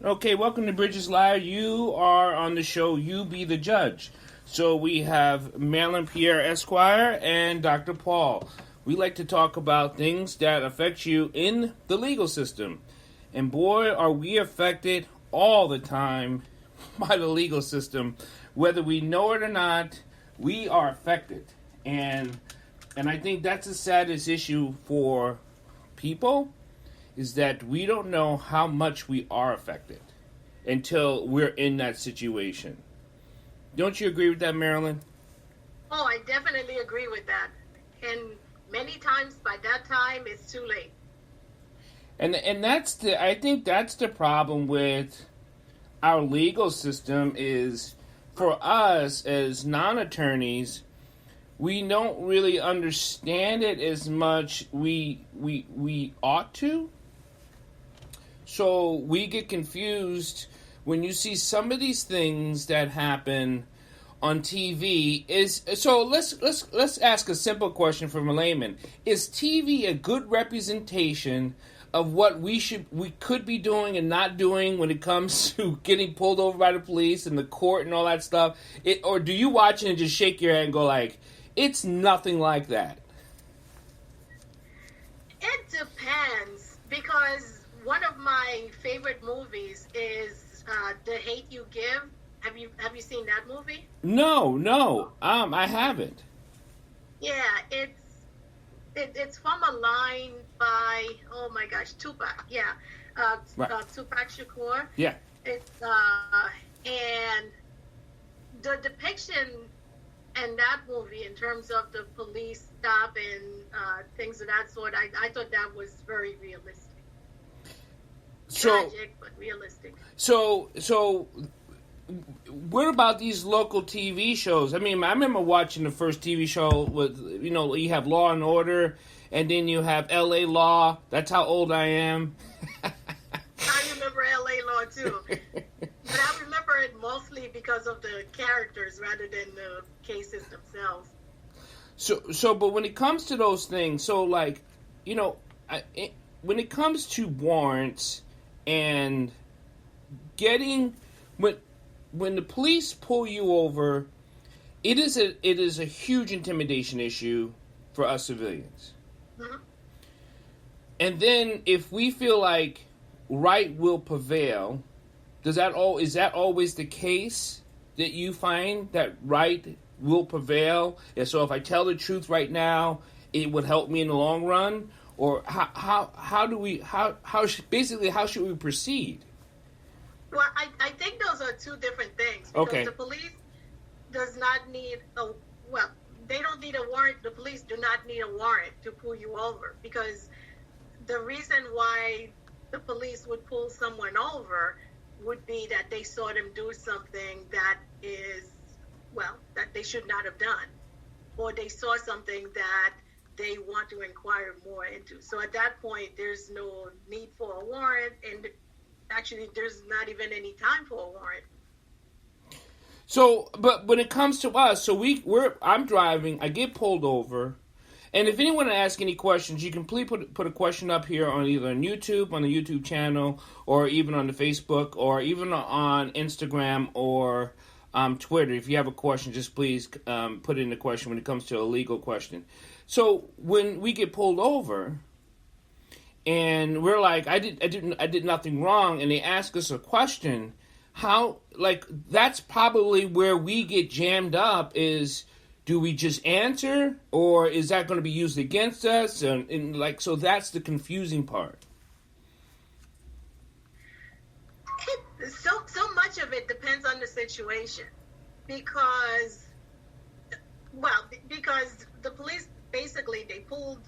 Okay, welcome to Bridges Live. You are on the show You Be the Judge. So we have Marylin, Pierre, Esquire, and Dr. Paul. We like to talk about things that affect you in the legal system. And boy, are we affected all the time by the legal system. Whether we know it or not, we are affected. And I think that's the saddest issue for people, is that we don't know how much we are affected until we're in that situation. Don't you agree with that, Marylin? Oh, I definitely agree with that. And many times by that time, it's too late. And I think that's the problem with our legal system is, for us as non-attorneys, we don't really understand it as much we ought to. So we get confused when you see some of these things that happen on TV. Let's ask a simple question from a layman. Is TV a good representation of what we could be doing and not doing when it comes to getting pulled over by the police and the court and all that stuff? Or do you watch it and just shake your head and go like, it's nothing like that? It depends, because one of my favorite movies is The Hate U Give. Have you seen that movie? No, I haven't. Yeah, it's from a line by, oh my gosh, Tupac. Yeah, Right. Tupac Shakur. Yeah. It's and the depiction in that movie in terms of the police stop and things of that sort, I thought that was very realistic. Tragic, but realistic. So what about these local TV shows? I mean, I remember watching the first TV show with, you have Law and Order, and then you have L.A. Law. That's how old I am. I remember L.A. Law too, but I remember it mostly because of the characters rather than the cases themselves. But when it comes to those things, when it comes to warrants and getting when the police pull you over, it is a huge intimidation issue for us civilians. Mm-hmm. And then if we feel like right will prevail, is that always the case that you find that right will prevail? And so if I tell the truth right now, it would help me in the long run? Or how should we proceed? Well, I think those are two different things. Because Okay. The police does not need they don't need a warrant. The police do not need a warrant to pull you over, because the reason why the police would pull someone over would be that they saw them do something that they should not have done, or they saw something that they want to inquire more into. So at that point, there's no need for a warrant, and actually, there's not even any time for a warrant. So, but when it comes to us, I'm driving, I get pulled over, and if anyone asks any questions, you can please put a question up here on either on YouTube, on the YouTube channel, or even on the Facebook, or even on Instagram or Twitter. If you have a question, just please put in the question when it comes to a legal question. So when we get pulled over, and we're like, I did nothing wrong, and they ask us a question, that's probably where we get jammed up is, do we just answer, or is that going to be used against us? So that's the confusing part. So much of it depends on the situation, because the police basically, they pulled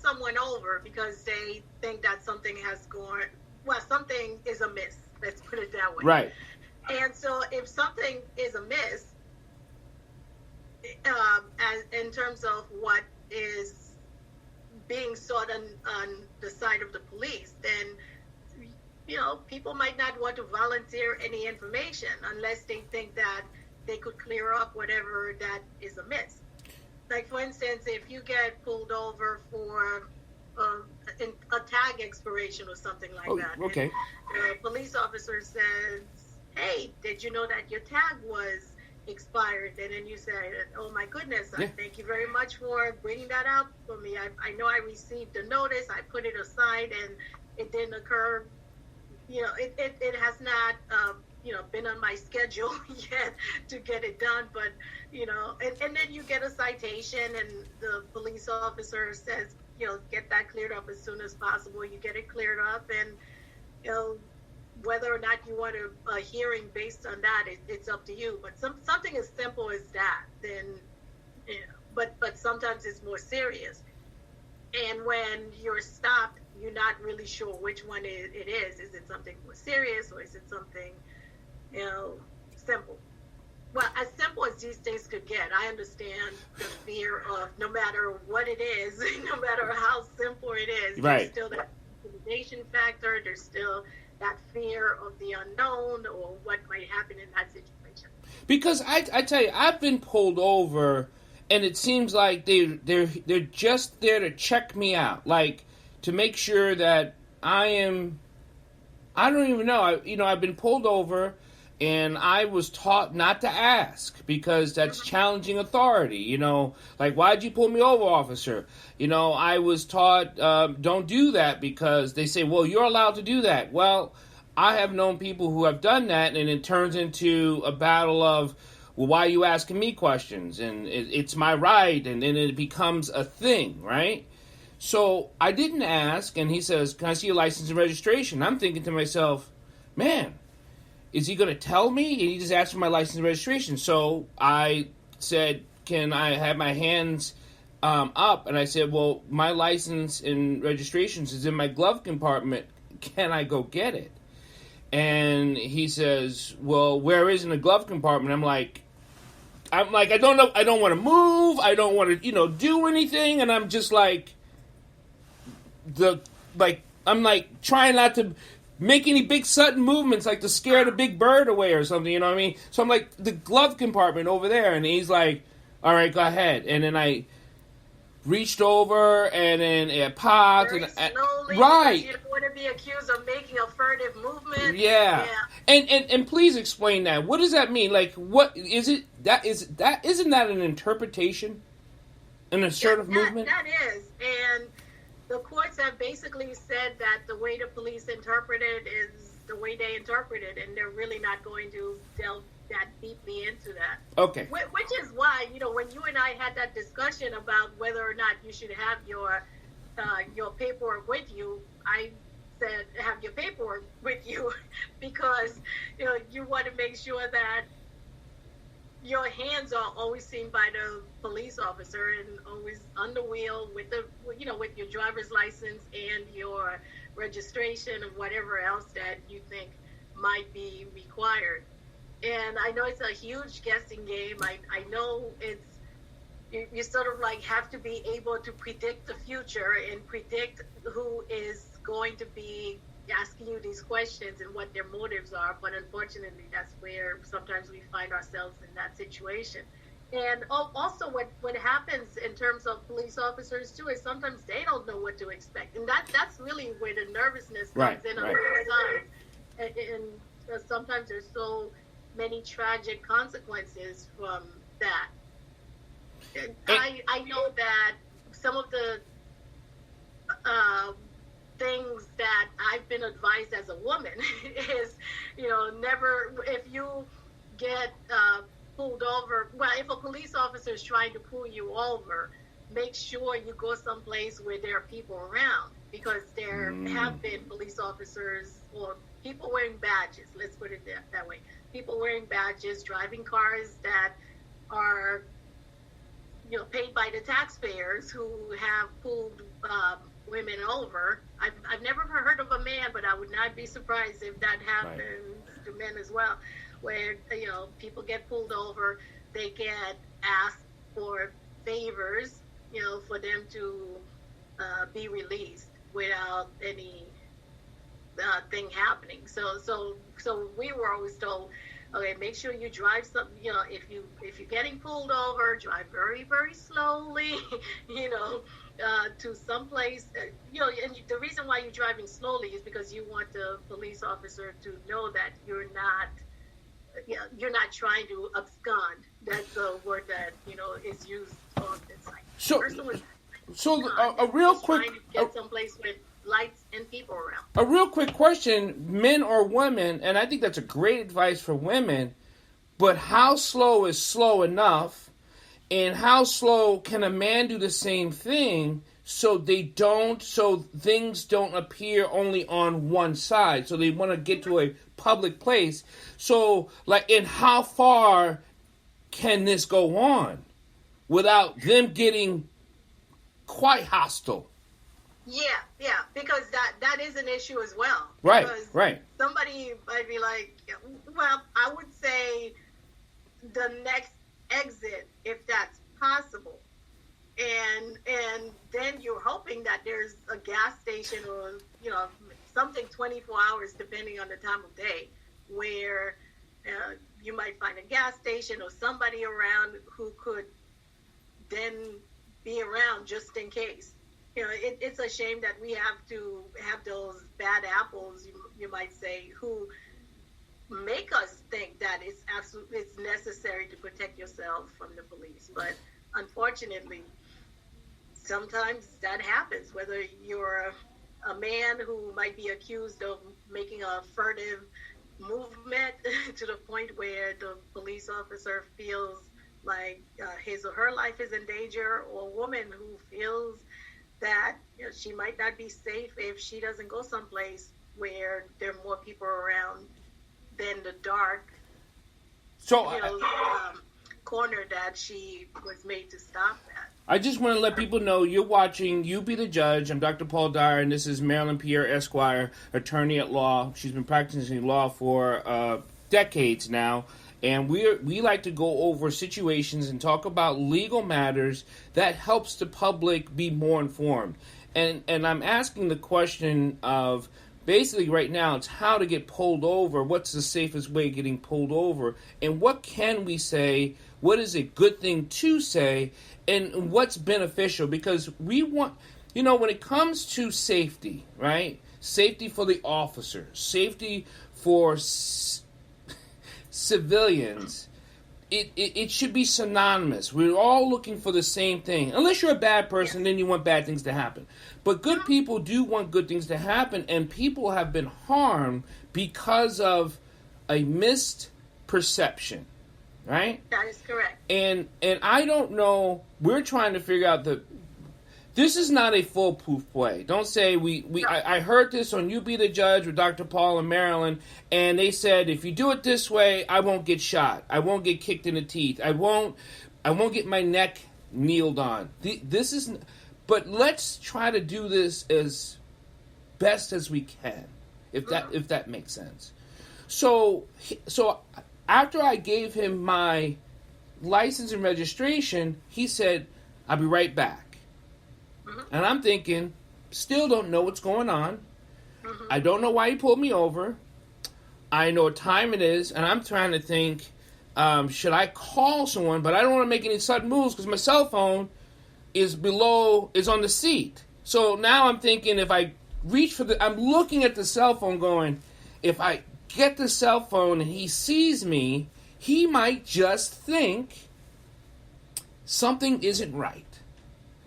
someone over because they think that something something is amiss. Let's put it that way. Right. And so if something is amiss, as in terms of what is being sought on the side of the police, then, people might not want to volunteer any information unless they think that they could clear up whatever that is amiss. Like, for instance, if you get pulled over for a tag expiration or something like that. Okay. And the police officer says, "Hey, did you know that your tag was expired?" And then you say, "Oh my goodness, thank you very much for bringing that out for me. I know I received the notice, I put it aside, and it didn't occur. It has not been on my schedule yet to get it done, but and then you get a citation, and the police officer says, get that cleared up as soon as possible. You get it cleared up, and whether or not you want a hearing based on that, it's up to you. But something as simple as that, then, but sometimes it's more serious. And when you're stopped, you're not really sure which one it is. Is it something more serious, or is it something, simple? Well, as simple as these things could get. I understand the fear of no matter what it is, no matter how simple it is, right. There's still that intimidation factor. There's still that fear of the unknown or what might happen in that situation. Because I tell you, I've been pulled over, and it seems like they're just there to check me out, like to make sure that I don't even know. I've been pulled over, and I was taught not to ask because that's challenging authority. Like, why'd you pull me over, officer? I was taught don't do that because they say, well, you're allowed to do that. Well, I have known people who have done that, and it turns into a battle of, well, why are you asking me questions? And it's my right, and then it becomes a thing, right? So I didn't ask, and he says, can I see your license and registration? I'm thinking to myself, man, is he going to tell me? And he just asked for my license and registration. So I said, can I have my hands up? And I said, well, my license and registrations is in my glove compartment. Can I go get it? And he says, well, where is in the glove compartment? I'm like, I don't know. I don't want to move. I don't want to, do anything. And I'm just like, I'm like trying not to make any big sudden movements, like to scare the big bird away or something, you know what I mean? So I'm like, the glove compartment over there, and he's like, all right, go ahead. And then I reached over, and then it popped. Very slowly, right. You don't want to be accused of making a furtive movement. Yeah. And please explain that. What does that mean? Like, what is it? Isn't that an interpretation? An assertive movement? That is. And the courts have basically said that the way the police interpret it is the way they interpret it, and they're really not going to delve that deeply into that. Okay. Which is why, when you and I had that discussion about whether or not you should have your paperwork with you, I said have your paperwork with you because, you want to make sure that your hands are always seen by the police officer and always on the wheel with with your driver's license and your registration and whatever else that you think might be required. And I know it's a huge guessing game. I know you sort of like have to be able to predict the future and predict who is going to be asking you these questions and what their motives are, but unfortunately that's where sometimes we find ourselves in that situation. And also what happens in terms of police officers too is sometimes they don't know what to expect, and that's really where the nervousness comes in on both sides. And sometimes there's so many tragic consequences from that. And I know that some of the things that I've been advised as a woman is, never, if you get pulled over, well, if a police officer is trying to pull you over, make sure you go someplace where there are people around, because there have been police officers or people wearing badges, let's put it that way, people wearing badges, driving cars that are, paid by the taxpayers, who have pulled women over. I've never heard of a man, but I would not be surprised if that happens to men as well, where people get pulled over, they get asked for favors, for them to be released without any thing happening. So we were always told, okay, make sure you drive if you're getting pulled over, drive very, very slowly, to someplace, and the reason why you're driving slowly is because you want the police officer to know that you're not trying to abscond. That's the word that is used on this site. A real quick, trying to get someplace with lights and people around. A real quick question, men or women, and I think that's a great advice for women. But how slow is slow enough, and how slow can a man do the same thing so things don't appear only on one side? So they want to get to a public place. So, and how far can this go on without them getting quite hostile? Yeah, because that is an issue as well. Right, because right. Somebody might be like, well, I would say the next exit, if that's possible. And then you're hoping that there's a gas station or, something 24 hours, depending on the time of day, where you might find a gas station or somebody around who could then be around just in case. It's a shame that we have to have those bad apples, you might say, who make us think that it's necessary to protect yourself from the police. But unfortunately, sometimes that happens, whether you're a man who might be accused of making a furtive movement to the point where the police officer feels like his or her life is in danger, or a woman who feels that she might not be safe if she doesn't go someplace where there are more people around than the dark corner that she was made to stop at. I just want to let people know you're watching You Be the Judge. I'm Dr. Paul Dyer, and this is Marylin Pierre, Esquire, attorney at law. She's been practicing law for decades now. And we like to go over situations and talk about legal matters that helps the public be more informed. And I'm asking the question of, basically right now, it's how to get pulled over. What's the safest way of getting pulled over? And what can we say? What is a good thing to say? And what's beneficial? Because we want, when it comes to safety, right? Safety for the officer, safety for civilians, it should be synonymous. We're all looking for the same thing. Unless you're a bad person, then you want bad things to happen. But good people do want good things to happen, and people have been harmed because of a missed perception, right? That is correct. And I don't know, we're trying to figure out this is not a foolproof play. Don't say I heard this on You Be the Judge with Dr. Paul and Marylin, and they said if you do it this way, I won't get shot. I won't get kicked in the teeth. I won't get my neck kneeled on. But let's try to do this as best as we can, if that makes sense. So after I gave him my license and registration, he said, "I'll be right back." And I'm thinking, still don't know what's going on. I don't know why he pulled me over. I know what time it is, and I'm trying to think, should I call someone? But I don't want to make any sudden moves because my cell phone is on the seat. So now I'm thinking if I I'm looking at the cell phone going, if I get the cell phone and he sees me, he might just think something isn't right.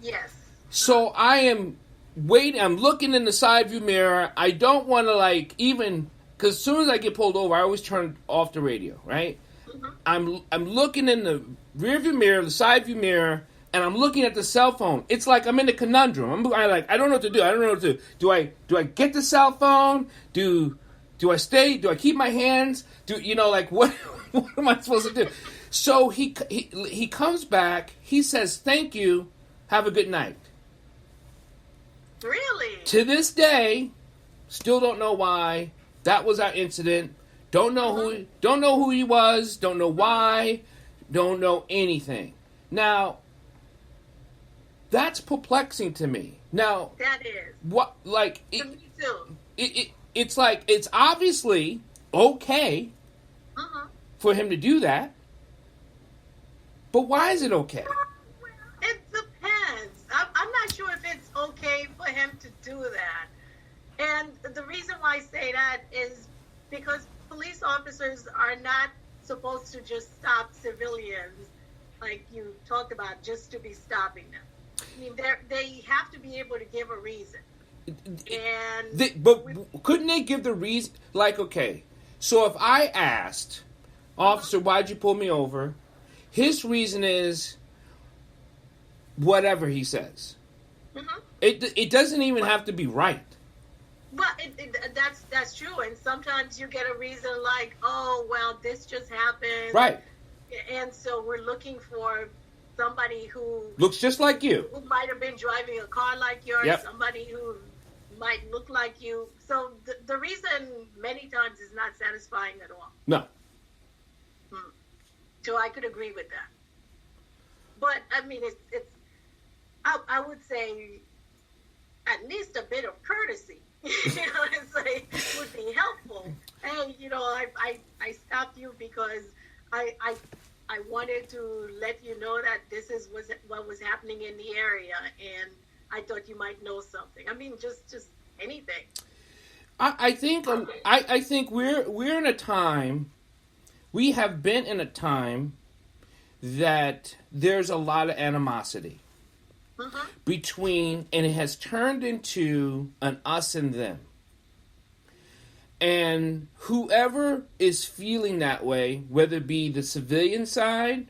Yes. So I am waiting. I'm looking in the side view mirror. I don't want to because as soon as I get pulled over, I always turn off the radio, right? I'm looking in the rear view mirror, the side view mirror, and I'm looking at the cell phone. It's like I'm in a conundrum. I don't know what to do. I don't know what to do. Do I get the cell phone? Do I stay? Do I keep my hands? What am I supposed to do? So he comes back. He says, "Thank you. Have a good night." Really? To this day, still don't know why. That was our incident. Don't know who he was. Don't know why. Don't know anything. Now, that's perplexing to me. Now, that is what me too. It's like it's obviously okay for him to do that, but why is it okay? It depends. I'm not sure if him to do that. And the reason why I say that is because police officers are not supposed to just stop civilians, like you talked about, just to be stopping them. I mean, they have to be able to give a reason. But couldn't they give the reason? Like, okay, so if I asked, officer, why'd you pull me over? His reason is whatever he says. Mm-hmm. It doesn't even have to be right. Well, that's true, and sometimes you get a reason like, oh, well, this just happened, right? And so we're looking for somebody who looks just like you, who might have been driving a car like yours, yep. Somebody who might look like you. So the reason many times is not satisfying at all. No. So I could agree with that. But I mean, it's I would say at least a bit of courtesy. It's like, would be helpful. Hey, I stopped you because I wanted to let you know that this is what was happening in the area, and I thought you might know something. I mean, just anything. I think we're in a time. We have been in a time that there's a lot of animosity. Mm-hmm. Between, and it has turned into an us and them. And whoever is feeling that way, whether it be the civilian side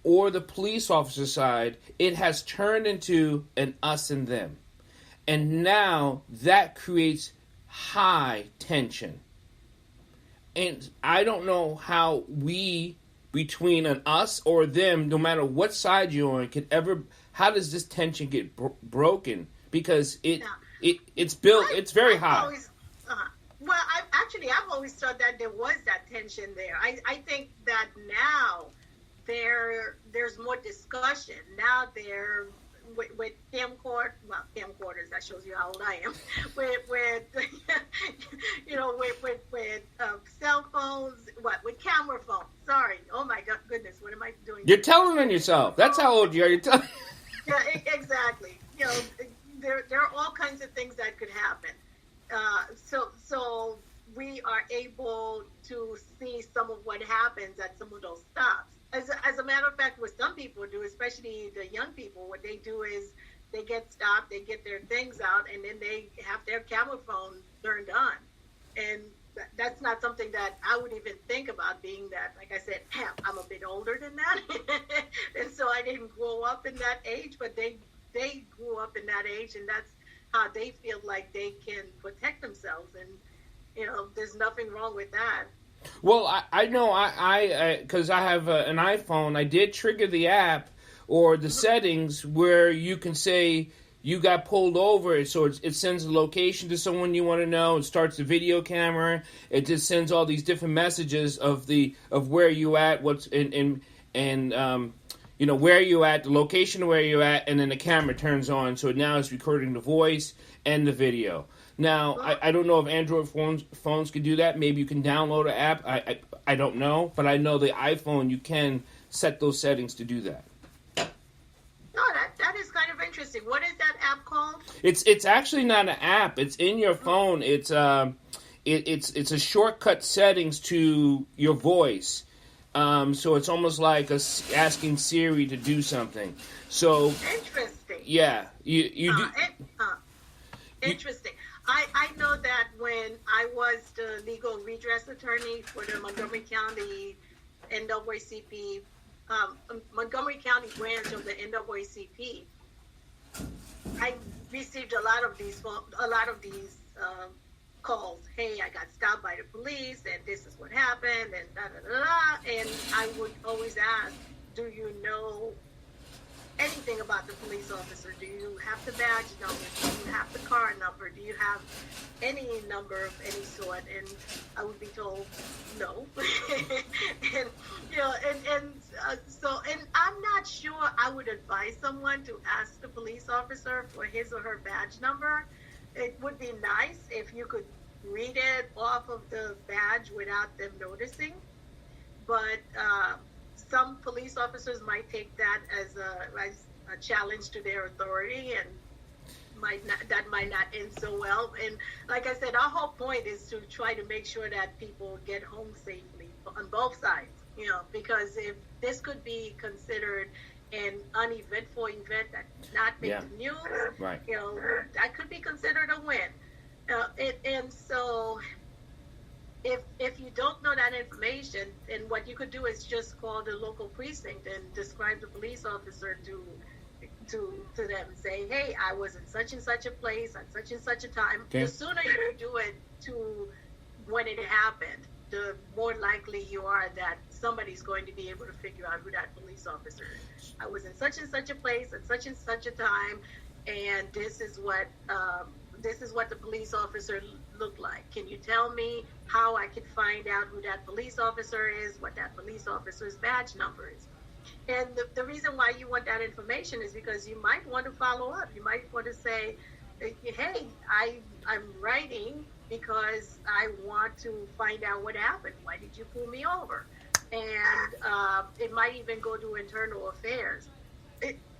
or the police officer side, it has turned into an us and them. And now that creates high tension. And I don't know how we, between an us or them, no matter what side you're on, could ever... How does this tension get broken? Because it's built. It's very high. I've always thought that there was that tension there. I think that now there's more discussion. Now with camcorders, that shows you how old I am. With cell phones, with camera phones. Sorry. Oh my goodness, what am I doing? You're telling on yourself. That's how old you are. You're telling. Yeah, exactly. There are all kinds of things that could happen. So we are able to see some of what happens at some of those stops. As a matter of fact, what some people do, especially the young people, what they do is they get stopped, they get their things out, and then they have their camera phone turned on. And that's not something that I would even think about, being that, like I said, I'm a bit older than that. And so I didn't grow up in that age, but they grew up in that age, and that's how they feel like they can protect themselves. And, there's nothing wrong with that. Well, I know, because I have an iPhone, I did trigger the app or the settings where you can say you got pulled over, so it sends a location to someone you want to know. It starts the video camera. It just sends all these different messages of where you at, what's where you at, the location where you at, and then the camera turns on. So now it's recording the voice and the video. Now I don't know if Android phones can do that. Maybe you can download an app. I don't know, but I know the iPhone you can set those settings to do that. That is kind of interesting. What is that app called? It's actually not an app. It's in your phone. It's a shortcut settings to your voice. So it's almost like asking Siri to do something. So interesting. Yeah, you do. Interesting. I know that when I was the legal redress attorney for the Montgomery County NAACP. Montgomery County branch of the NAACP, I received a lot of these calls. Hey, I got stopped by the police, and this is what happened, and da da da da. And I would always ask, do you know anything about the police officer? Do you have the badge number? Do you have the car number? Do you have any number of any sort? And I would be told no. And I'm not sure I would advise someone to ask the police officer for his or her badge number. It would be nice if you could read it off of the badge without them noticing. But some police officers might take that as a challenge to their authority and might not end so well. And like I said, our whole point is to try to make sure that people get home safely on both sides. Because if this could be considered an uneventful event that did not make the news, right. That could be considered a win. And so if you don't know that information, then what you could do is just call the local precinct and describe the police officer to them and say, hey, I was in such and such a place at such and such a time. Okay. The sooner you do it to when it happened, the more likely you are that somebody's going to be able to figure out who that police officer is. I was in such and such a place at such and such a time, and this is what the police officer looked like. Can you tell me how I can find out who that police officer is, what that police officer's badge number is? And the reason why you want that information is because you might want to follow up. You might want to say, hey, I'm writing because I want to find out what happened. Why did you pull me over? And it might even go to internal affairs.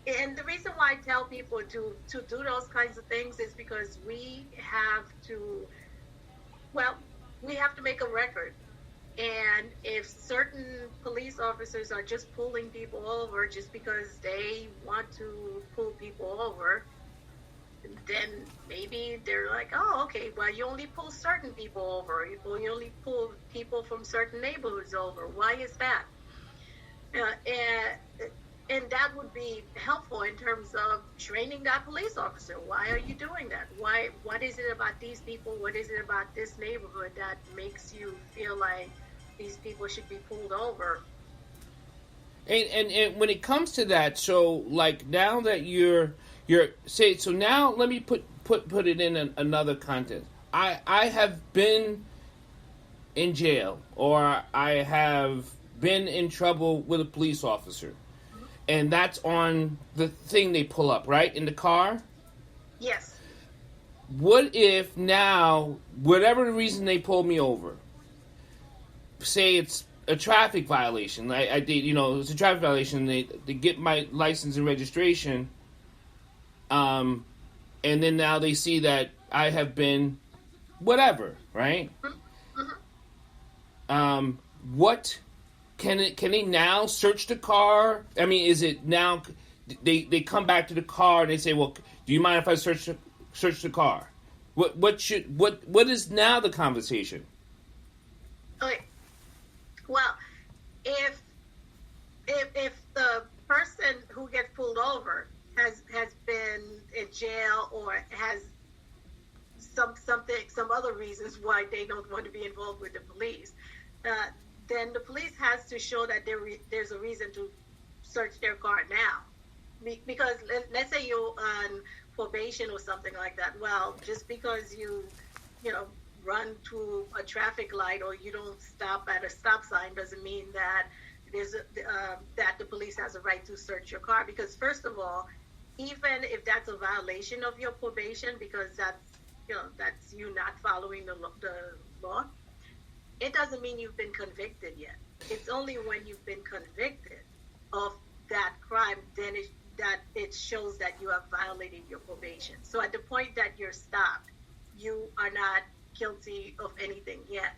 And the reason why I tell people to do those kinds of things is because we have to make a record. And if certain police officers are just pulling people over just because they want to pull people over, then maybe they're like, oh, okay, well, you only pull certain people over. You only pull people from certain neighborhoods over. Why is that? And that would be helpful in terms of training that police officer. Why are you doing that? What is it about these people? What is it about this neighborhood that makes you feel like these people should be pulled over? And when it comes to that, so like now that you're so now let me put it in another context. I have been in jail, or I have been in trouble with a police officer. And that's on the thing they pull up, right? In the car? Yes. What if now, whatever the reason they pulled me over, say it's a traffic violation. I did, it's a traffic violation. They get my license and registration. And then now they see that I have been whatever, right? What... Can they now search the car? I mean, is it now they come back to the car and they say, well, do you mind if I search the car? What is now the conversation? Okay. Well, if the person who gets pulled over has been in jail or has some other reasons why they don't want to be involved with the police, then the police has to show that there's a reason to search their car now. Because let's say you're on probation or something like that. Well, just because you run to a traffic light or you don't stop at a stop sign doesn't mean that that the police has a right to search your car. Because first of all, even if that's a violation of your probation, because that's you not following the law, it doesn't mean you've been convicted yet. It's only when you've been convicted of that crime, then it shows that you have violated your probation. So at the point that you're stopped, you are not guilty of anything yet.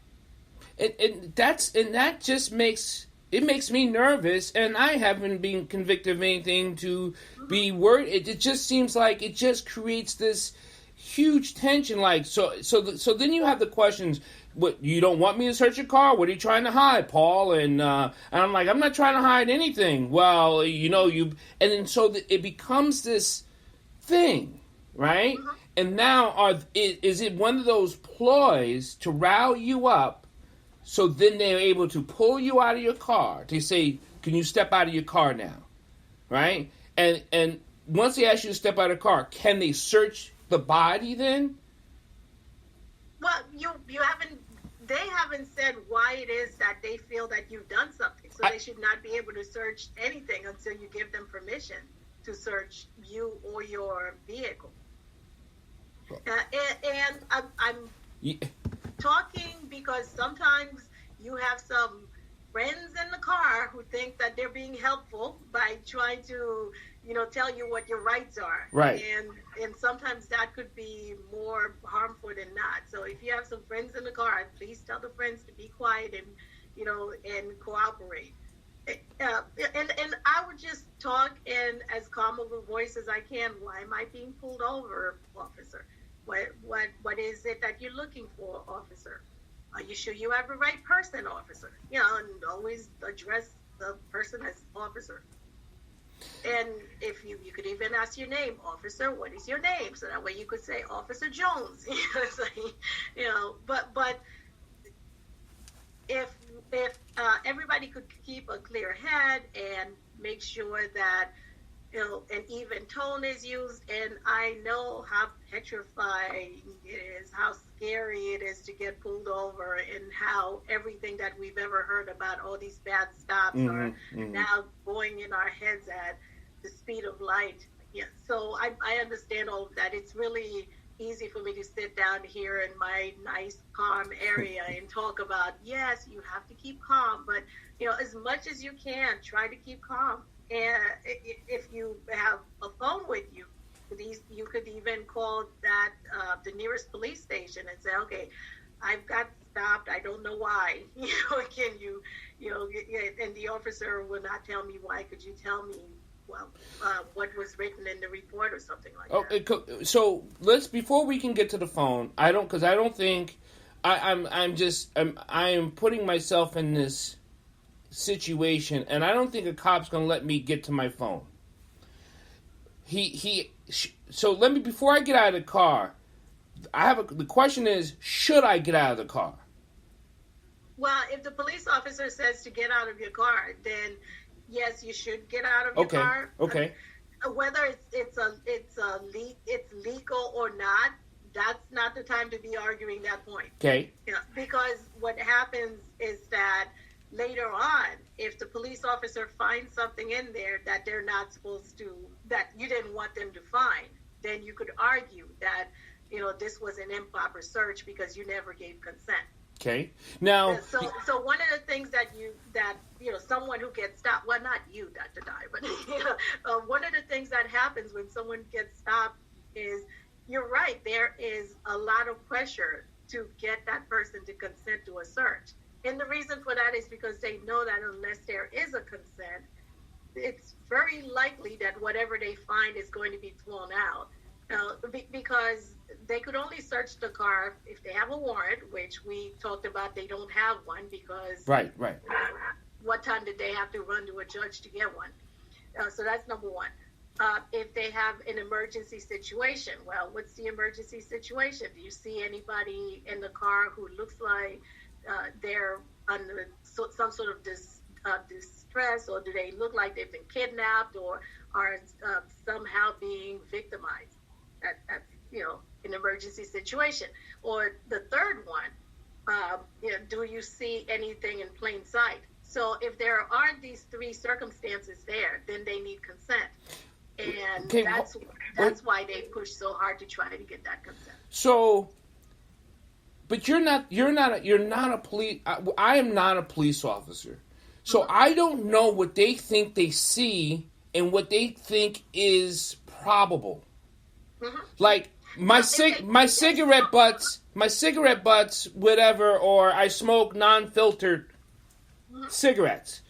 And that just makes me nervous, and I haven't been convicted of anything to be worried. It just seems like it just creates this huge tension. Like so then you have the questions. What, you don't want me to search your car? What are you trying to hide, Paul? And I'm like, I'm not trying to hide anything. Well, and then so it becomes this thing, right? Mm-hmm. And now is it one of those ploys to rile you up, so then they're able to pull you out of your car? They say, can you step out of your car now, right? And once they ask you to step out of the car, can they search the body then? Well, they haven't said why it is that they feel that you've done something. So they should not be able to search anything until you give them permission to search you or your vehicle. And I'm talking because sometimes you have some friends in the car who think that they're being helpful by trying to, tell you what your rights are. Right. And sometimes that could be more harmful than not. So if you have some friends in the car, please tell the friends to be quiet and, and cooperate. And I would just talk in as calm of a voice as I can. Why am I being pulled over, officer? What is it that you're looking for, officer? Are you sure you have the right person, officer? And always address the person as officer. And if you could even ask your name, officer, what is your name? So that way you could say Officer Jones. But if everybody could keep a clear head and make sure that an even tone is used, and I know how petrifying it is, how scary it is to get pulled over, and how everything that we've ever heard about all these bad stops are now going in our heads at the speed of light. Yeah, so I understand all of that. It's really easy for me to sit down here in my nice calm area and talk about, yes, you have to keep calm, but as much as you can, try to keep calm. And if you have a phone with you, you could even call the nearest police station and say, okay, I've got stopped, I don't know why. Can you, and the officer will not tell me why. Could you tell me, what was written in the report or something like that? So before we can get to the phone, I don't think I am putting myself in this situation, and I don't think a cop's going to let me get to my phone. So let me, before I get out of the car, the question is, should I get out of the car? Well, if the police officer says to get out of your car, then yes, you should get out of your car. Okay. Whether it's legal or not, that's not the time to be arguing that point. Okay. Because what happens is that later on, if the police officer finds something in there that they're not supposed to, that you didn't want them to find, then you could argue that, this was an improper search because you never gave consent. Okay. Now, so one of the things that someone who gets stopped, well, not you, Dr. Dyer, but one of the things that happens when someone gets stopped is, you're right, there is a lot of pressure to get that person to consent to a search. And the reason for that is because they know that unless there is a consent, it's very likely that whatever they find is going to be thrown out. Because they could only search the car if they have a warrant, which we talked about they don't have one because... Right. What time did they have to run to a judge to get one? So that's number one. If they have an emergency situation, well, what's the emergency situation? Do you see anybody in the car who looks like they're under some sort of distress, or do they look like they've been kidnapped or are somehow being victimized? That's an emergency situation. Or the third one, do you see anything in plain sight? So if there aren't these three circumstances there, then they need consent. And that's why they push so hard to try to get that consent. So, but you're not a police. I am not a police officer, so I don't know what they think they see and what they think is probable. Like my cigarette butts, whatever, or I smoke non-filtered cigarettes.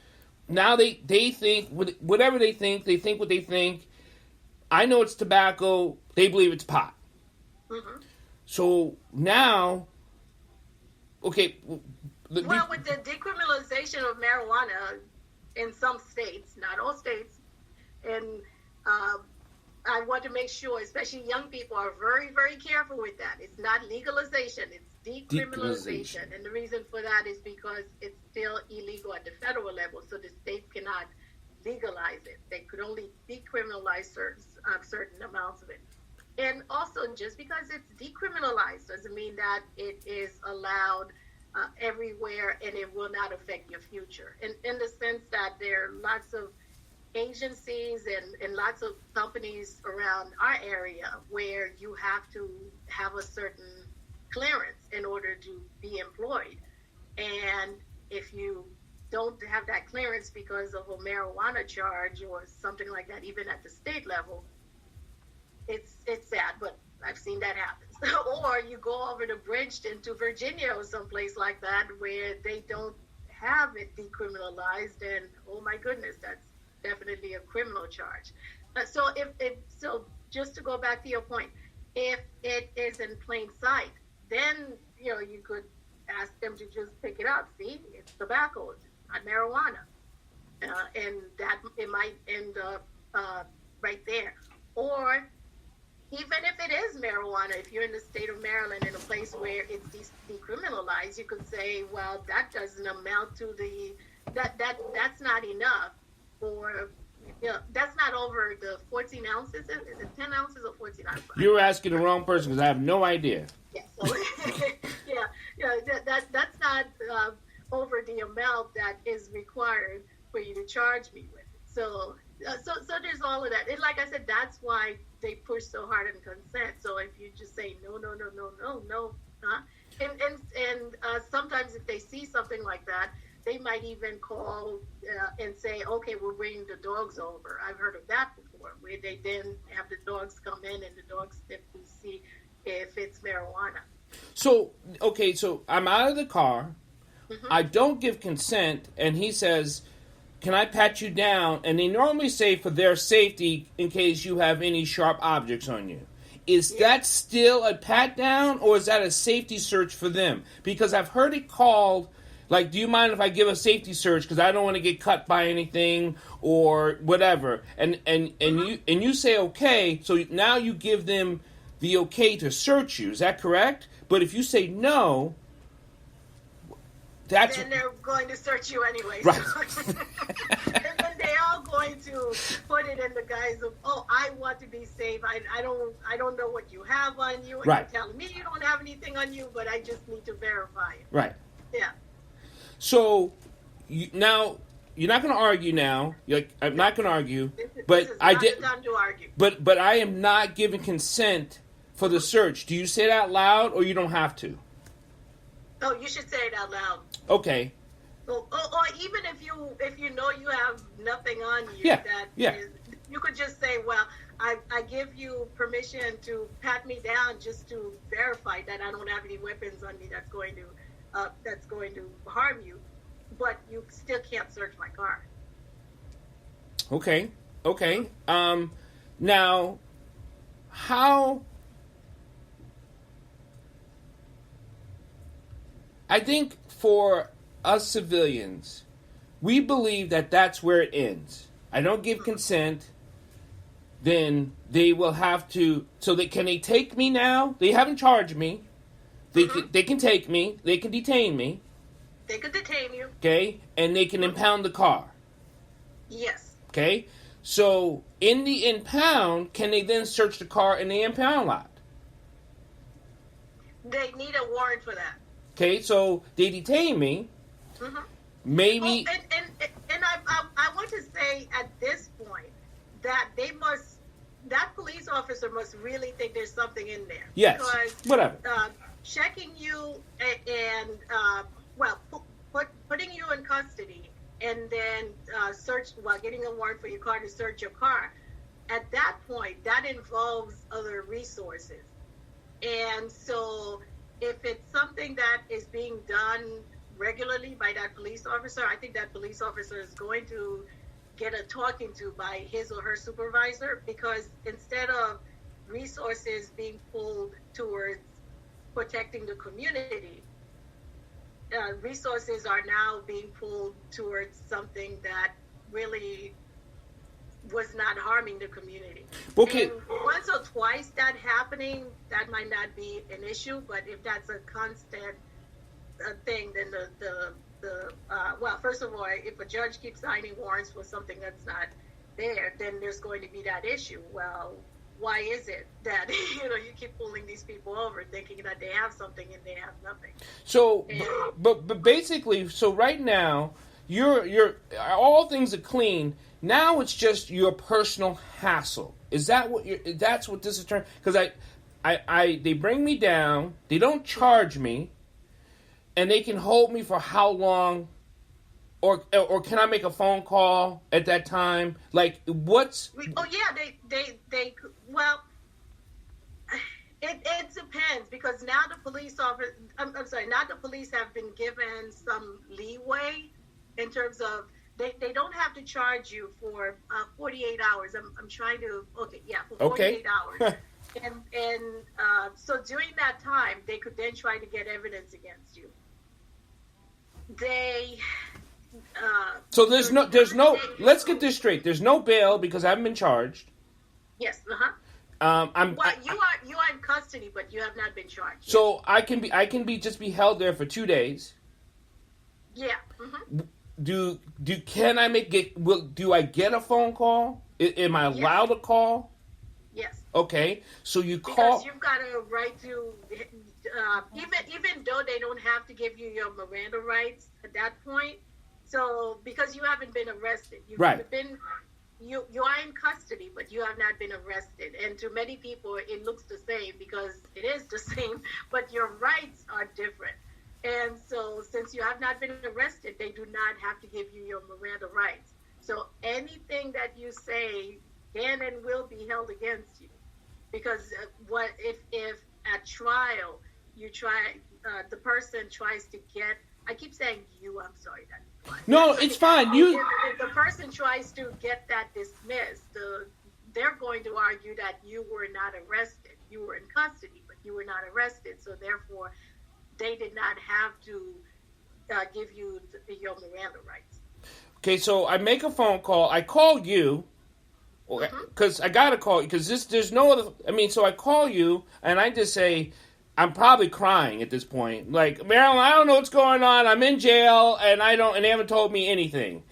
Now they think whatever they think what they think. I know it's tobacco. They believe it's pot. So now, okay. Well, with the decriminalization of marijuana in some states, not all states, and I want to make sure, especially young people, are very, very careful with that. It's not legalization, it's decriminalization. And the reason for that is because it's still illegal at the federal level, so the states cannot legalize it. They could only decriminalize certain amounts of it. And also, just because it's decriminalized doesn't mean that it is allowed everywhere and it will not affect your future. In the sense that there are lots of agencies and lots of companies around our area where you have to have a certain clearance in order to be employed. And if you don't have that clearance because of a marijuana charge or something like that, even at the state level, it's sad, but I've seen that happen. Or you go over the bridge into Virginia or someplace like that where they don't have it decriminalized, and oh my goodness, that's definitely a criminal charge. So so just to go back to your point, if it is in plain sight, then you could ask them to just pick it up. See, it's tobacco, it's not marijuana, and that it might end up right there. Or even if it is marijuana, if you're in the state of Maryland in a place where it's decriminalized, you could say, well, that doesn't amount to that's not enough for. That's not over the 14 ounces. Is it 10 ounces or 14 ounces? You're asking the wrong person because I have no idea. Yeah, so, that's not over the amount that is required for you to charge me with. So there's all of that. And like I said, that's why they push so hard on consent. So if you just say no, and sometimes if they see something like that, they might even call and say, okay, we're bringing the dogs over. I've heard of that before, where they then have the dogs come in and the dogs sniff to see if it's marijuana. So I'm out of the car. Mm-hmm. I don't give consent, and he says, can I pat you down? And they normally say for their safety in case you have any sharp objects on you. Is that still a pat down, or is that a safety search for them? Because I've heard it called, like, do you mind if I give a safety search because I don't want to get cut by anything or whatever? And you say okay, so now you give them the okay to search you. Is that correct? But if you say no, then they're going to search you anyway. Right. And then they are going to put it in the guise of, oh, I want to be safe. I don't know what you have on you. And right. You're telling me you don't have anything on you, but I just need to verify it. Right. Yeah. So now you're not going to argue. Now I'm not going to argue, but I did. Time to argue. But I am not giving consent for the search. Do you say it out loud, or you don't have to? Oh, you should say it out loud. Okay. Or even if you know you have nothing on you, you could just say, well, I give you permission to pat me down just to verify that I don't have any weapons on me that's going to harm you, but you still can't search my car. Okay. Now, how? I think for us civilians, we believe that that's where it ends. I don't give consent, then they will have to. So can they take me now? They haven't charged me. They can take me. They can detain me. They can detain you. Okay, and they can impound the car. Yes. Okay, so in the impound, can they then search the car in the impound lot? They need a warrant for that. Okay, so they detain me. Mm-hmm. Maybe. Oh, and I want to say at this point that that police officer must really think there's something in there. Yes. Because, whatever. Checking you and putting you in custody and then getting a warrant for your car to search your car. At that point, that involves other resources, and so. If it's something that is being done regularly by that police officer, I think that police officer is going to get a talking to by his or her supervisor, because instead of resources being pulled towards protecting the community, resources are now being pulled towards something that really was not harming the community. Okay. And once or twice that happening, that might not be an issue, but if that's a constant thing, then first of all, if a judge keeps signing warrants for something that's not there, then there's going to be that issue. Well, why is it that you keep pulling these people over thinking that they have something and they have nothing? So, but basically, so right now, you're all things are clean. Now it's just your personal hassle. Is that what that's what this is trying? Because they bring me down. They don't charge me, and they can hold me for how long or can I make a phone call at that time? Like, what's? Oh yeah, they well. It depends because now the police officer, I'm sorry, not the police have been given some leeway in terms of they don't have to charge you for 48 hours. I'm trying to, for 48 hours. And so during that time, they could then try to get evidence against you. So there's no, let's get this straight. There's no bail because I haven't been charged. Yes, You are in custody, but you have not been charged. So I can be held there for 2 days. Yeah. Mm-hmm. Do I get a phone call? Am I allowed to call? Yes. Okay. So you call because you've got a right to even though they don't have to give you your Miranda rights at that point. So because you haven't been arrested, you are in custody, but you have not been arrested. And to many people, it looks the same because it is the same, but your rights are different. And so since you have not been arrested, they do not have to give you your Miranda rights. So anything that you say can and will be held against you. Because what if at trial the person tries to get, I keep saying you, I'm sorry. No, it's fine. If the person tries to get that dismissed, they're going to argue that you were not arrested. You were in custody, but you were not arrested. So therefore, they did not have to give you your Miranda rights. Okay, so I make a phone call. I call you because I got to call you because there's no other. I mean, so I call you and I just say, I'm probably crying at this point. Like, Marylin, I don't know what's going on. I'm in jail and they haven't told me anything.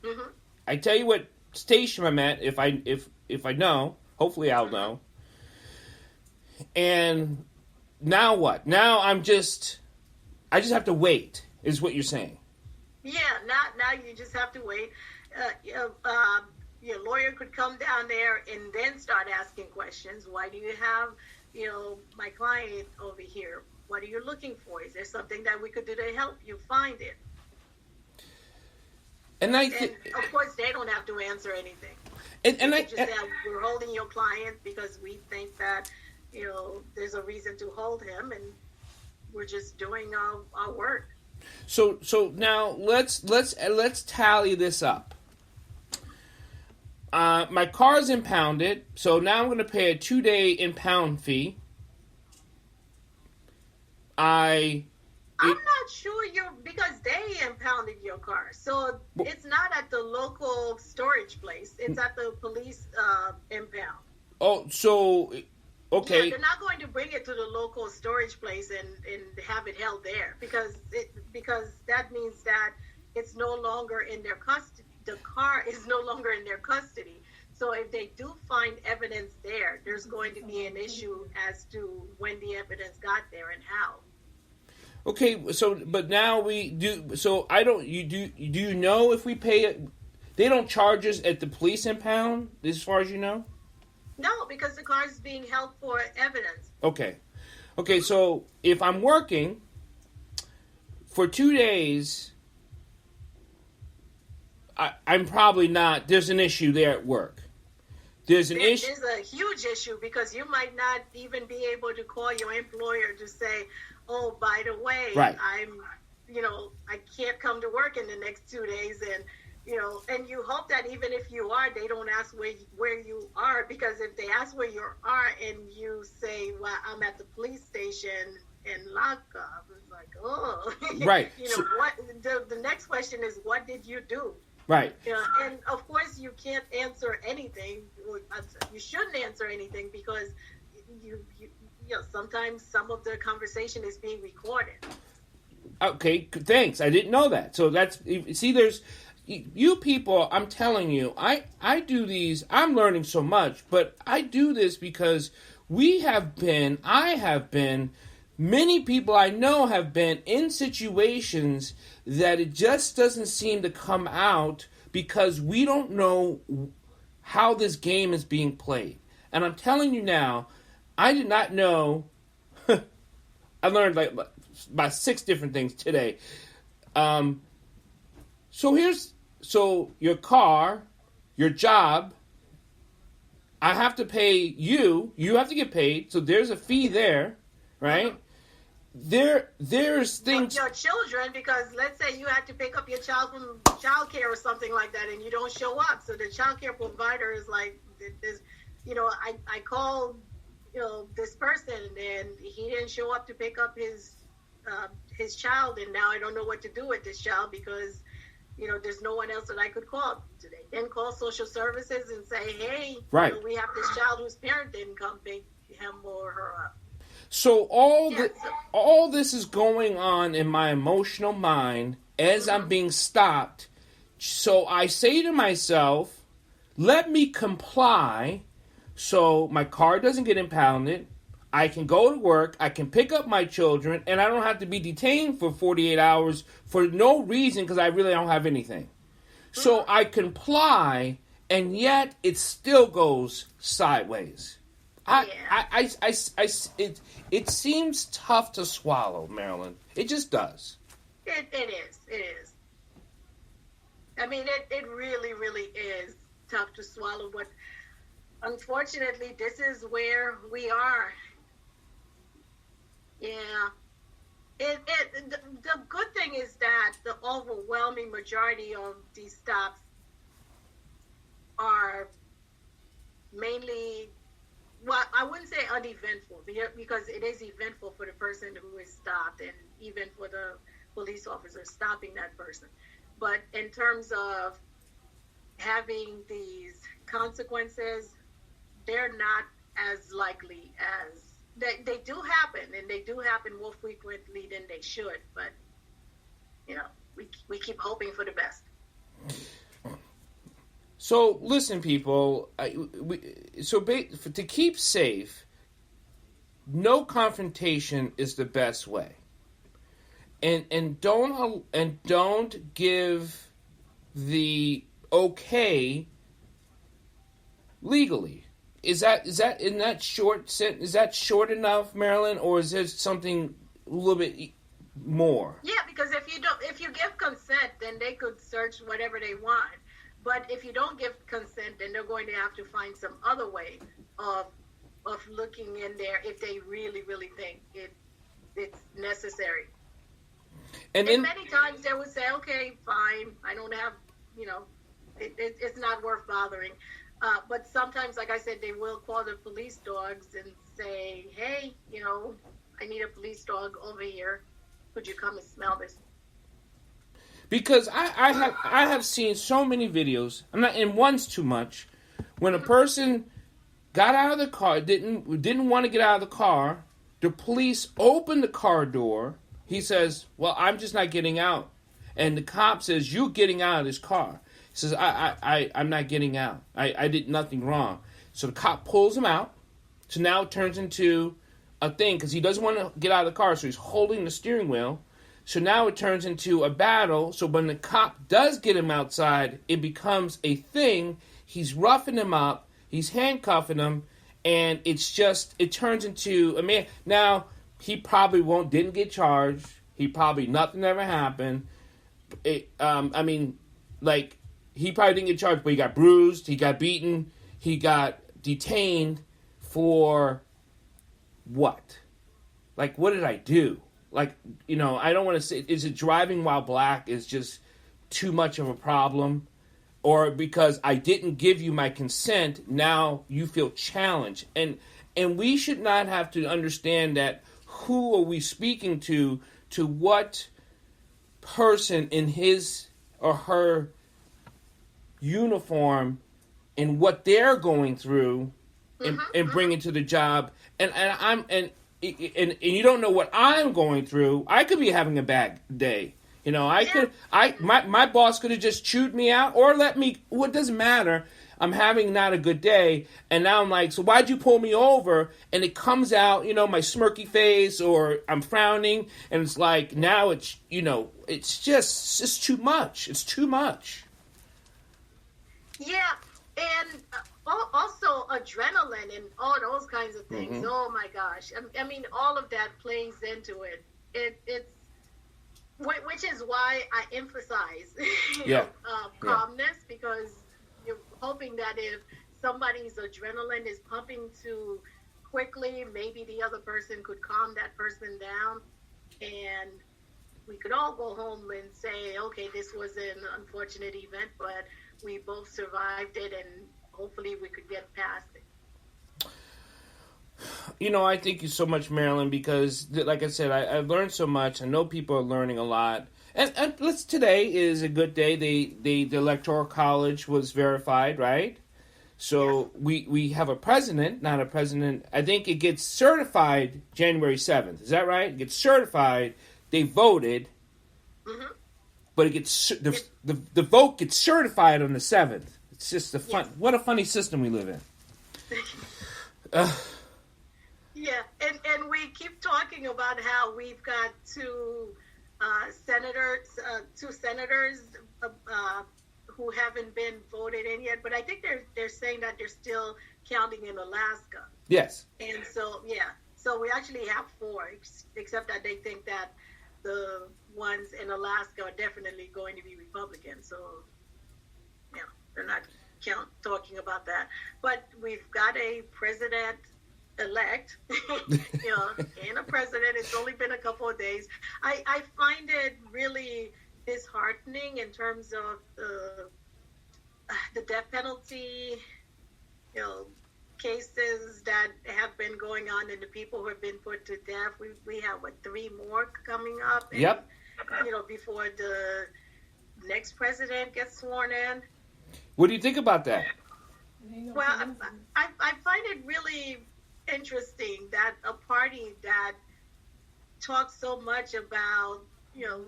Mm-hmm. I tell you what station I'm at if I know. Hopefully I'll know. And now what? Now I just have to wait, is what you're saying. Yeah, now you just have to wait. Your lawyer could come down there and then start asking questions. Why do you have, my client over here? What are you looking for? Is there something that we could do to help you find it? And of course, they don't have to answer anything. We're holding your client because we think that, there's a reason to hold him, and we're just doing our work. So now let's tally this up. My car's impounded, so now I'm going to pay a 2-day impound fee. I'm not sure because they impounded your car. So it's not at the local storage place. It's at the police impound. Oh, so okay. Yeah, they're not going to bring it to the local storage place and have it held there because that means that it's no longer in their custody. The car is no longer in their custody. So if they do find evidence there's going to be an issue as to when the evidence got there and how. Okay, so but now we do. So I don't. Do you know if we pay it? They don't charge us at the police impound, as far as you know. No, because the car is being held for evidence. Okay. So if I'm working for 2 days, I'm probably not. There's an issue there at work. There's an issue. There's a huge issue because you might not even be able to call your employer to say, "Oh, by the way, right. I can't come to work in the next 2 days," and and you hope that even if you are, they don't ask where you are, because if they ask where you are and you say, "Well, I'm at the police station in lockup," it's like, oh, right. What the next question is, what did you do? Right. And of course you can't answer anything. You shouldn't answer anything because you sometimes some of the conversation is being recorded. Okay, thanks. I didn't know that. So there's you people, I'm telling you, I do these, I'm learning so much, but I do this because I have been, many people I know have been in situations that it just doesn't seem to come out because we don't know how this game is being played. And I'm telling you now, I did not know. I learned like about 6 different things today. So your car, your job, I have to pay you. You have to get paid. So there's a fee there, right? There's things. Your children, because let's say you had to pick up your child from childcare or something like that, and you don't show up. So the childcare provider is like, this, I called, this person, and he didn't show up to pick up his child, and now I don't know what to do with this child because, there's no one else that I could call. Do they then call social services and say, hey, right, we have this child whose parent didn't come pick him or her up? So all this is going on in my emotional mind as I'm being stopped. So I say to myself, let me comply so my car doesn't get impounded. I can go to work, I can pick up my children, and I don't have to be detained for 48 hours for no reason because I really don't have anything. So I comply, and yet it still goes sideways. It seems tough to swallow, Marylin. It just does. It is. I mean, it really, really is tough to swallow, but unfortunately, this is where we are. Yeah. The good thing is that the overwhelming majority of these stops are mainly, well, I wouldn't say uneventful, because it is eventful for the person who is stopped and even for the police officer stopping that person. But in terms of having these consequences, they're not as likely as, they do happen, and they do happen more frequently than they should, but, we keep hoping for the best. So, listen, people, to keep safe, no confrontation is the best way. And don't give the okay legally. Is that in that short sentence? Is that short enough, Marylin, or is there something a little bit more? Yeah, because if you give consent, then they could search whatever they want. But if you don't give consent, then they're going to have to find some other way of looking in there if they really, really think it's necessary. And many times they would say, okay, fine, I don't have, it's not worth bothering. But sometimes, like I said, they will call the police dogs and say, hey, I need a police dog over here. Could you come and smell this? Because I have seen so many videos, and one's too much, when a person got out of the car, didn't want to get out of the car, the police opened the car door. He says, well, I'm just not getting out. And the cop says, you're getting out of this car. He says, I'm not getting out. I did nothing wrong. So the cop pulls him out. So now it turns into a thing because he doesn't want to get out of the car. So he's holding the steering wheel. So now it turns into a battle. So when the cop does get him outside, it becomes a thing. He's roughing him up. He's handcuffing him. And it turns into a man. Now, he probably didn't get charged. Nothing ever happened. He probably didn't get charged, but he got bruised, he got beaten, he got detained for what? Like, what did I do? Like, I don't want to say, is it driving while black is just too much of a problem? Or because I didn't give you my consent, now you feel challenged. And we should not have to understand that who are we speaking to what person in his or her uniform and what they're going through and bring it to the job. And you don't know what I'm going through. I could be having a bad day. My boss could have just chewed me out or let me, it doesn't matter. I'm having not a good day. And now I'm like, so why'd you pull me over? And it comes out, my smirky face or I'm frowning. And it's like, now it's just too much. It's too much. Yeah. And also adrenaline and all those kinds of things. Mm-hmm. Oh my gosh. I mean, all of that plays into it. It's which is why I emphasize, Yeah. calmness, because you're hoping that if somebody's adrenaline is pumping too quickly, maybe the other person could calm that person down, and we could all go home and say, okay, this was an unfortunate event, but we both survived it, and hopefully we could get past it. I thank you so much, Marylin, because, like I said, I've learned so much. I know people are learning a lot. And today is a good day. The Electoral College was verified, right? So yes. we have a president, not a president. I think it gets certified January 7th. Is that right? It gets certified. They voted. Mm-hmm. But it gets the vote gets certified on the 7th. It's just what a funny system we live in. Yeah, and we keep talking about how we've got two senators who haven't been voted in yet, but I think they're saying that they're still counting in Alaska. Yes. And so so we actually have 4, except that they think that the ones in Alaska are definitely going to be Republican. So they're not talking about that. But we've got a president-elect, and a president. It's only been a couple of days. I find it really disheartening in terms of the death penalty, cases that have been going on and the people who have been put to death. We have 3 more coming up. And, yep. Before the next president gets sworn in. What do you think about that? Well, I find it really interesting that a party that talks so much about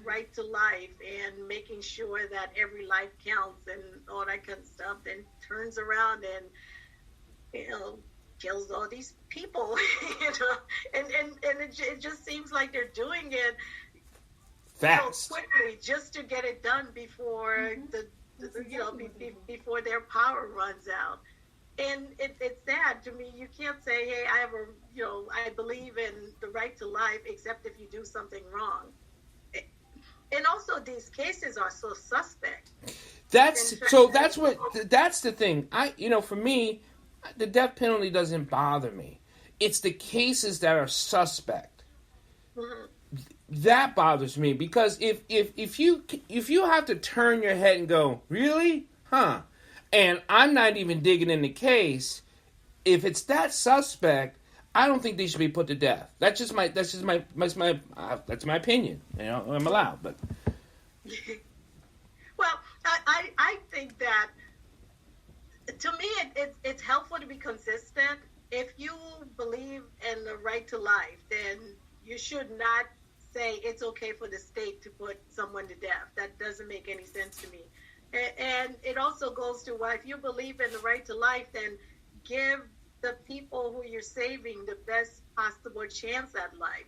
right to life and making sure that every life counts and all that kind of stuff, then turns around and kills all these people, and it just seems like they're doing it fast, so quickly just to get it done before before their power runs out. And it's sad to me. You can't say, hey, I believe in the right to life, except if you do something wrong. And also, these cases are so suspect. That's the thing. For me, the death penalty doesn't bother me. It's the cases that are suspect. Mm-hmm. That bothers me, because if you have to turn your head and go, really? Huh? And I'm not even digging in the case. If it's that suspect, I don't think they should be put to death. That's my opinion. I'm allowed, but. Well, I think that, to me, it's helpful to be consistent. If you believe in the right to life, then you should not say it's okay for the state to put someone to death. That doesn't make any sense to me. And it also goes to, well, if you believe in the right to life, then give the people who you're saving the best possible chance at life.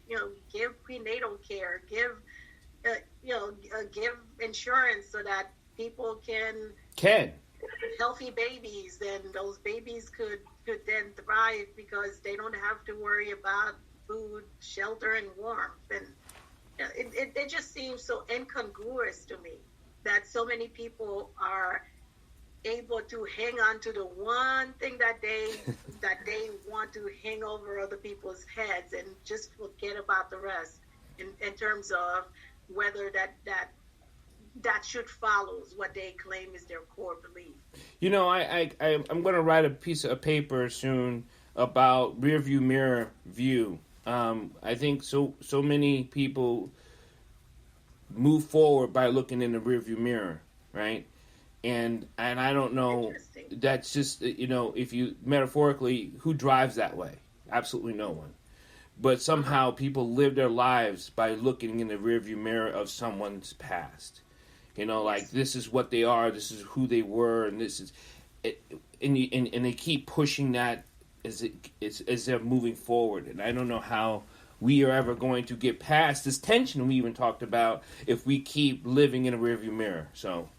Give prenatal care, give insurance so that people can healthy babies, and those babies could then thrive because they don't have to worry about food, shelter, and warmth. And it just seems so incongruous to me that so many people are able to hang on to the one thing that they want to hang over other people's heads and just forget about the rest in terms of whether that should follow what they claim is their core belief. I'm going to write a piece of paper soon about rearview mirror view. I think so many people move forward by looking in the rearview mirror, right? And I don't know, that's just, if you metaphorically, who drives that way? Absolutely no one. But somehow people live their lives by looking in the rearview mirror of someone's past. Like, this is what they are, this is who they were, and this is, and they keep pushing that as they're moving forward. And I don't know how we are ever going to get past this tension we even talked about if we keep living in a rearview mirror. So,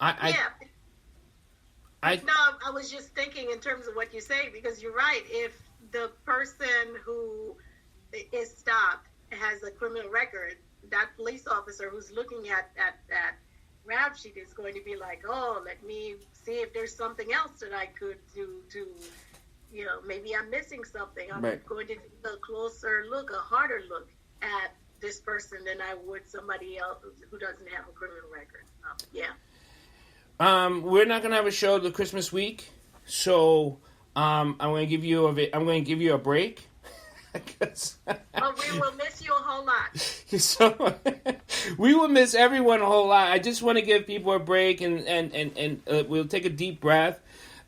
I was just thinking in terms of what you say, because you're right. If the person who is stopped has a criminal record, that police officer who's looking at that rap sheet is going to be like, oh, let me see if there's something else that I could do to, maybe I'm missing something. I'm going to take a closer look, a harder look at this person than I would somebody else who doesn't have a criminal record. We're not gonna have a show the Christmas week, so I'm going to give you a break. Oh, we will miss you a whole lot. So we will miss everyone a whole lot. I just want to give people a break, and we'll take a deep breath.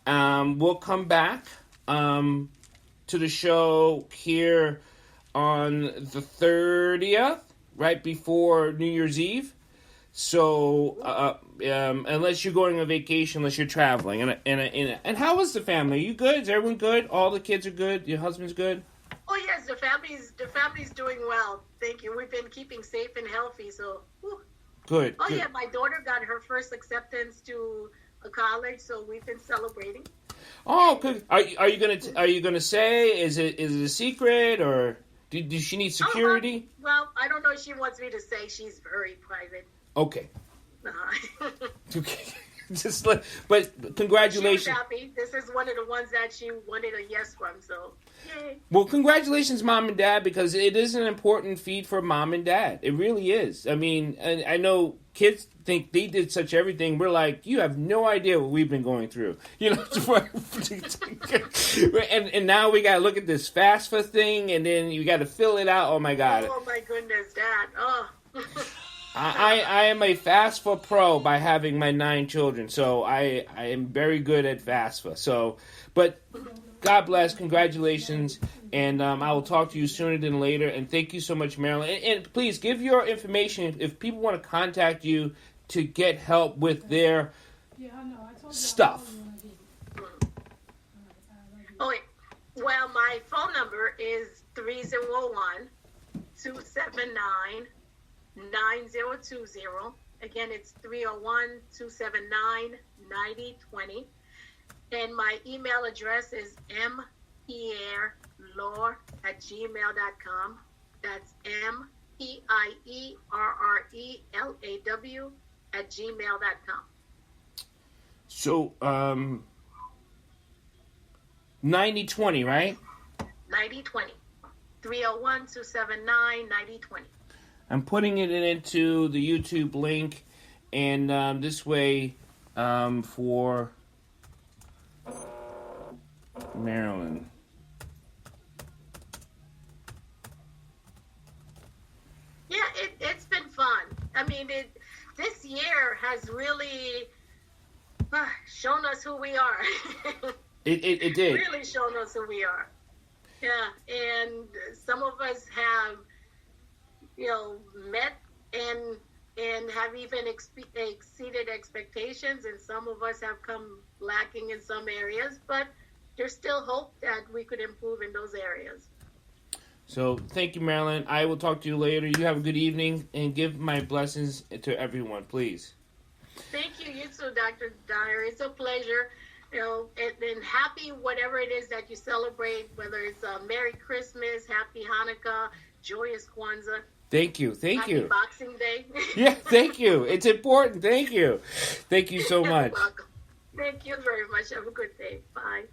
We'll come back to the show here on the 30th, right before New Year's Eve. So unless you're going on vacation, unless you're traveling, and how is the family? Are you good? Is everyone good? All the kids are good. Your husband's good. Oh yes, the family's doing well. Thank you. We've been keeping safe and healthy. So good. Oh yeah, my daughter got her first acceptance to a college, so we've been celebrating. Oh, good. Are you gonna say? Is it a secret, or does she need security? Well, I don't know if she wants me to say. She's very private. Okay. Okay. But congratulations. She was happy. This is one of the ones that she wanted a yes from. So, yay. Well, congratulations, Mom and Dad, because it is an important feat for Mom and Dad. It really is. I mean, and I know kids think they did such everything. We're like, you have no idea what we've been going through. And now we got to look at this FAFSA thing, and then you got to fill it out. Oh, my God. Oh, my goodness, Dad. Oh. I am a FAFSA pro by having my 9 children, so I am very good at FAFSA. So, but God bless, congratulations, and I will talk to you sooner than later. And thank you so much, Marylin. And please give your information if people want to contact you to get help with their stuff. Oh, well, my phone number is 301-279-9020. Again, it's 301-279-9020. And my email address is mpierrelaw@gmail.com. That's mpierrelaw@gmail.com. So, 9020, right? 9020. 301-279-9020. I'm putting it into the YouTube link, and this way, for Marylin. Yeah, it's been fun. I mean, this year has really shown us who we are. It did. Really shown us who we are. Yeah, and some of us have, met and have even exceeded expectations, and some of us have come lacking in some areas, but there's still hope that we could improve in those areas. So thank you, Marylin. I will talk to you later. You have a good evening, and give my blessings to everyone, please. Thank you. You too, Dr. Dyer. It's a pleasure. And happy whatever it is that you celebrate, whether it's a Merry Christmas, Happy Hanukkah, Joyous Kwanzaa. Thank you. Happy Boxing Day. Yeah, thank you. It's important. Thank you. Thank you so much. You're welcome. Thank you very much. Have a good day. Bye.